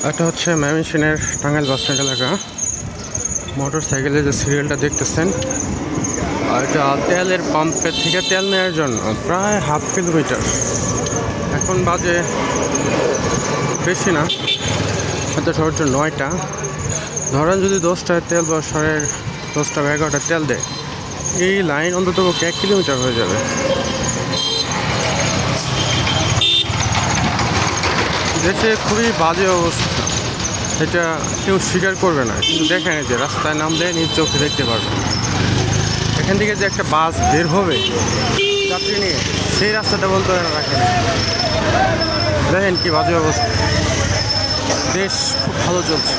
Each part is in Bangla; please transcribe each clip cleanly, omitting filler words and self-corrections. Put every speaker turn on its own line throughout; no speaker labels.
এটা হচ্ছে ময়মনসিংহের টাঙ্গাইল বাস স্ট্যান্ড এলাকা। মোটর সাইকেলের যে সিরিয়ালটা দেখতেছেন, আর এটা তেলের পাম্পের থেকে তেল নেওয়ার জন্য প্রায় হাফ কিলোমিটার। এখন বাজে বেশি না, হয়তো সর্বোচ্চ 9টা। ধরেন যদি 10টায় তেল বা 10টা বা 11টায় তেল দেয়, এই লাইন অন্তত 1 কিলোমিটার হয়ে যাবে। দেশে খুবই বাজে অবস্থা, এটা কেউ স্বীকার করবে না, কিন্তু দেখেন যে রাস্তায় নামলে নিজ চোখে দেখতে পারবে। এখান থেকে যে একটা বাস বের হবে যাত্রী নিয়ে, সেই রাস্তাটা বলতে রাখে না। দেখেন কি বাজে অবস্থা, দেশ খুব ভালো চলছে।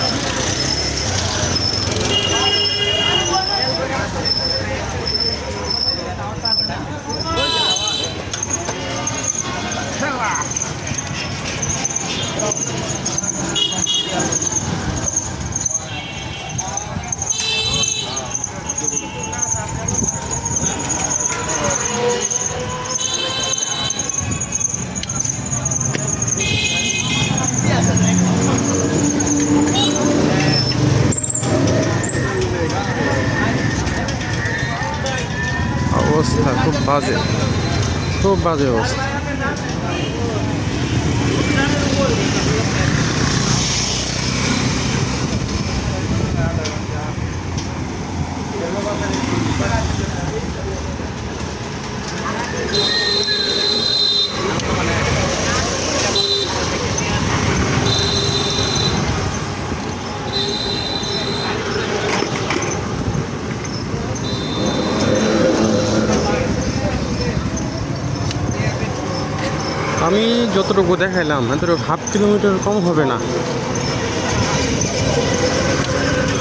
অবস্থা খুব বাজে, খুব বাজে অবস্থা। আমি যতটুকু দেখাইলাম এতটুকু হাফ কিলোমিটার কম হবে না,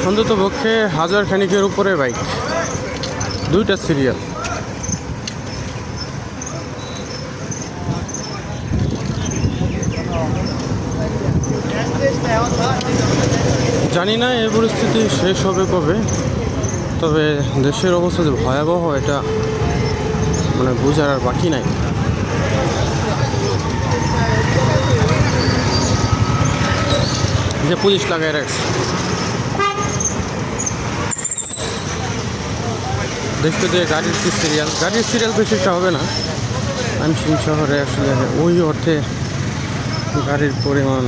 অন্তত পক্ষে 1000 খানিকের উপরে বাইক, 2টা সিরিয়াল। জানি না এই পরিস্থিতি শেষ হবে কবে, তবে দেশের অবস্থা যে ভয়াবহ এটা মানে বোঝার আর বাকি নাই। যে পুলিশ লাগাই রাখছে, দেখতে যে গাড়ির সিরিয়াল বেশিটা হবে না। ময়মনসিংহ শহরে আসলে ওই অর্থে গাড়ির পরিমাণ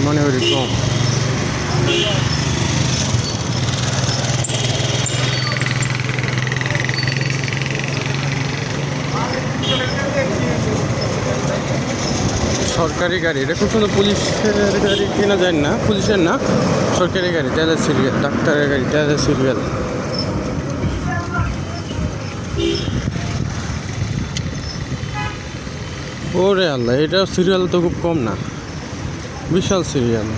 মনে হয় কম। সরকারি গাড়ি, এটা খুব সুন্দর, পুলিশের গাড়ি কেনা যায় না, পুলিশের না, সরকারি গাড়ি, তেলের সিরিয়াল, ডাক্তারের গাড়ি, তেলের সিরিয়াল। ওরে আল্লাহ, এটা সিরিয়াল তো খুব কম না, বিশাল সিরিয়াল।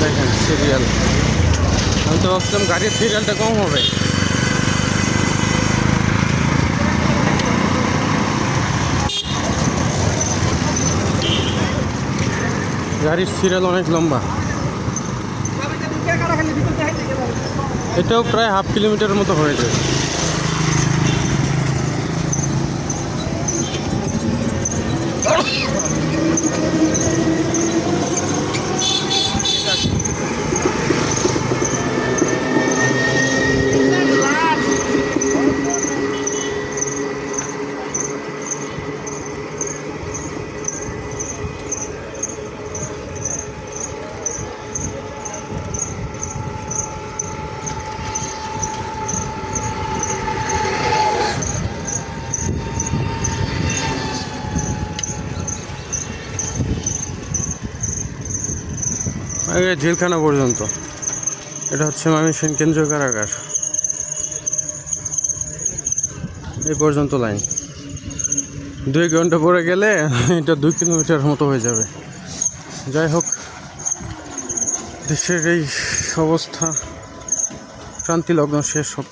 দেখেন সিরিয়াল, আমি তো ভাবছিলাম গাড়ির সিরিয়ালটা কম হবে। গাড়ির সিরিয়াল অনেক লম্বা, এটাও প্রায় হাফ কিলোমিটারের মতো হয়ে যায়। জেলখানা পর্যন্ত, এটা হচ্ছে ময়মনসিংহ কেন্দ্রীয় কারাগার, এই পর্যন্ত লাইন। 2 ঘন্টা পরে গেলে এটা 2 কিলোমিটার মতো হয়ে যাবে। যাই হোক, দেশের এই অবস্থা ক্রান্তি লগ্ন শেষ হোক।